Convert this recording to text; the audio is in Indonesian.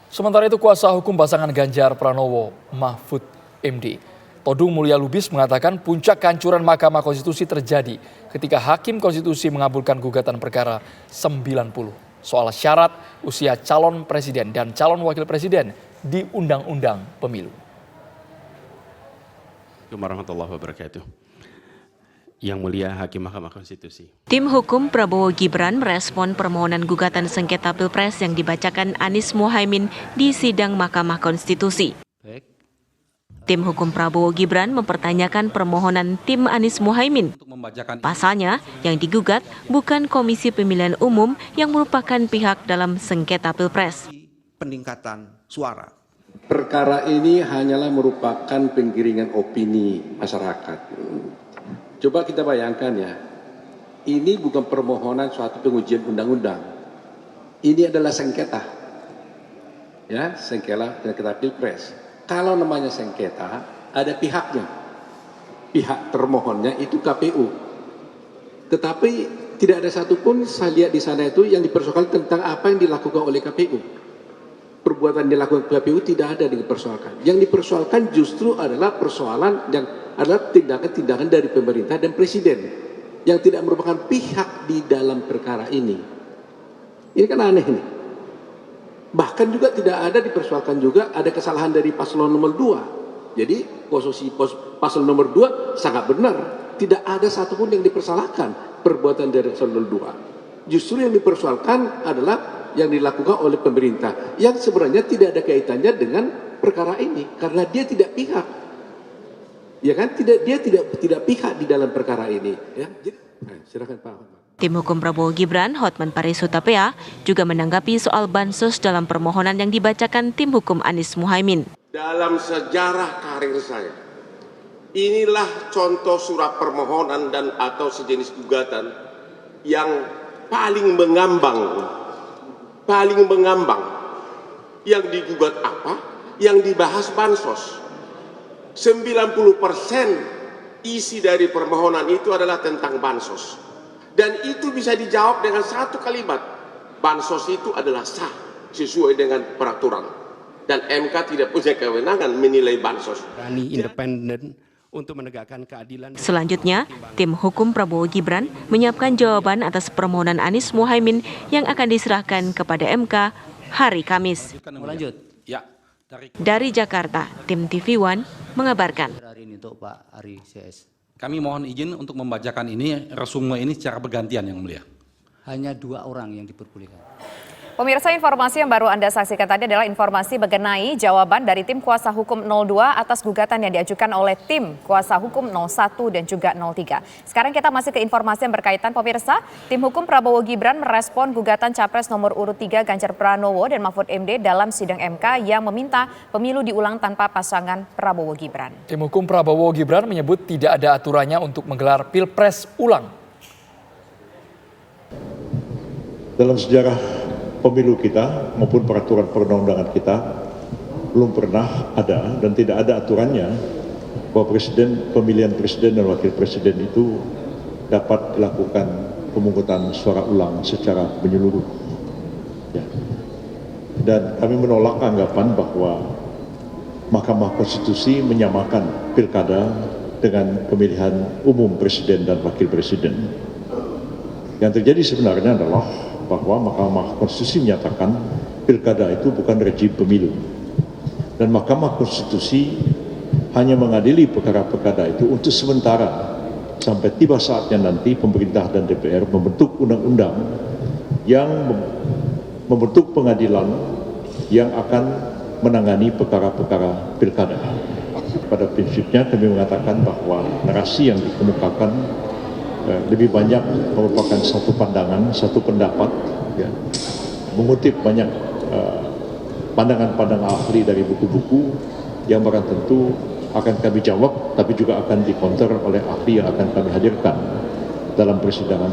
Sementara itu kuasa hukum pasangan Ganjar Pranowo, Mahfud MD, Todung Mulya Lubis mengatakan puncak kehancuran Mahkamah Konstitusi terjadi ketika Hakim Konstitusi mengabulkan gugatan perkara 90 soal syarat usia calon presiden dan calon wakil presiden di Undang-Undang Pemilu. Assalamualaikum warahmatullahi wabarakatuh. Yang mulia Hakim Mahkamah Konstitusi. Tim hukum Prabowo Gibran merespon permohonan gugatan sengketa Pilpres yang dibacakan Anies Mohaimin di sidang Mahkamah Konstitusi. Tim hukum Prabowo Gibran mempertanyakan permohonan tim Anies Mohaimin. Pasalnya, yang digugat bukan Komisi Pemilihan Umum yang merupakan pihak dalam sengketa Pilpres. Peningkatan suara. Perkara ini hanyalah merupakan penggiringan opini masyarakat. Coba kita bayangkan ya, ini bukan permohonan suatu pengujian undang-undang. Ini adalah sengketa. Ya, sengketa Pilpres. Kalau namanya sengketa, ada pihaknya. Pihak termohonnya itu KPU. Tetapi tidak ada satupun saya lihat di sana itu yang dipersoalkan tentang apa yang dilakukan oleh KPU. Perbuatan yang dilakukan KPU tidak ada dipersoalkan. Yang dipersoalkan justru adalah persoalan yang adalah tindakan-tindakan dari pemerintah dan presiden yang tidak merupakan pihak di dalam perkara ini. Ini kan aneh nih. Bahkan juga tidak ada dipersoalkan juga ada kesalahan dari paslon nomor 2. Jadi posisi paslon nomor 2 sangat benar. Tidak ada satupun yang dipersalahkan perbuatan dari paslon nomor 2. Justru yang dipersoalkan adalah yang dilakukan oleh pemerintah yang sebenarnya tidak ada kaitannya dengan perkara ini karena dia tidak pihak. Ya kan, dia tidak pihak di dalam perkara ini. Ya, silakan Pak. Tim hukum Prabowo Gibran, Hotman Paris Hutapea, juga menanggapi soal bansos dalam permohonan yang dibacakan tim hukum Anies Mohaimin. Dalam sejarah karir saya, inilah contoh surat permohonan dan atau sejenis gugatan yang paling mengambang. Yang digugat apa? Yang dibahas bansos. 90% isi dari permohonan itu adalah tentang bansos. Dan itu bisa dijawab dengan satu kalimat. Bansos itu adalah sah sesuai dengan peraturan. Dan MK tidak punya kewenangan menilai bansos. Independen untuk menegakkan keadilan. Selanjutnya, tim hukum Prabowo Gibran menyiapkan jawaban atas permohonan Anies Mohaimin yang akan diserahkan kepada MK hari Kamis. Lanjut. Ya. Dari Jakarta, tim TV One mengabarkan. Hari ini untuk Pak Ari CS. Kami mohon izin untuk membacakan ini, resume ini secara bergantian yang mulia. Hanya 2 orang yang diperbolehkan. Pemirsa, informasi yang baru Anda saksikan tadi adalah informasi mengenai jawaban dari tim kuasa hukum 02 atas gugatan yang diajukan oleh tim kuasa hukum 01 dan juga 03. Sekarang kita masih ke informasi yang berkaitan, pemirsa. Tim hukum Prabowo Gibran merespon gugatan Capres nomor urut 3 Ganjar Pranowo dan Mahfud MD dalam sidang MK yang meminta pemilu diulang tanpa pasangan Prabowo Gibran. Tim hukum Prabowo Gibran menyebut tidak ada aturannya untuk menggelar Pilpres ulang. Dalam sejarah pemilu kita maupun peraturan perundang-undangan kita belum pernah ada dan tidak ada aturannya bahwa pemilihan presiden dan wakil presiden itu dapat dilakukan pemungutan suara ulang secara menyeluruh. Ya. Dan kami menolak anggapan bahwa Mahkamah Konstitusi menyamakan pilkada dengan pemilihan umum presiden dan wakil presiden. Yang terjadi sebenarnya adalah bahwa Mahkamah Konstitusi menyatakan pilkada itu bukan rejim pemilu. Dan Mahkamah Konstitusi hanya mengadili perkara-perkara itu untuk sementara sampai tiba saatnya nanti pemerintah dan DPR membentuk undang-undang yang membentuk pengadilan yang akan menangani perkara-perkara pilkada. Pada prinsipnya kami mengatakan bahwa narasi yang dikemukakan lebih banyak merupakan satu pandangan, satu pendapat, ya, mengutip banyak pandangan-pandangan ahli dari buku-buku yang barang tentu akan kami jawab, tapi juga akan dikonter oleh ahli yang akan kami hadirkan dalam persidangan.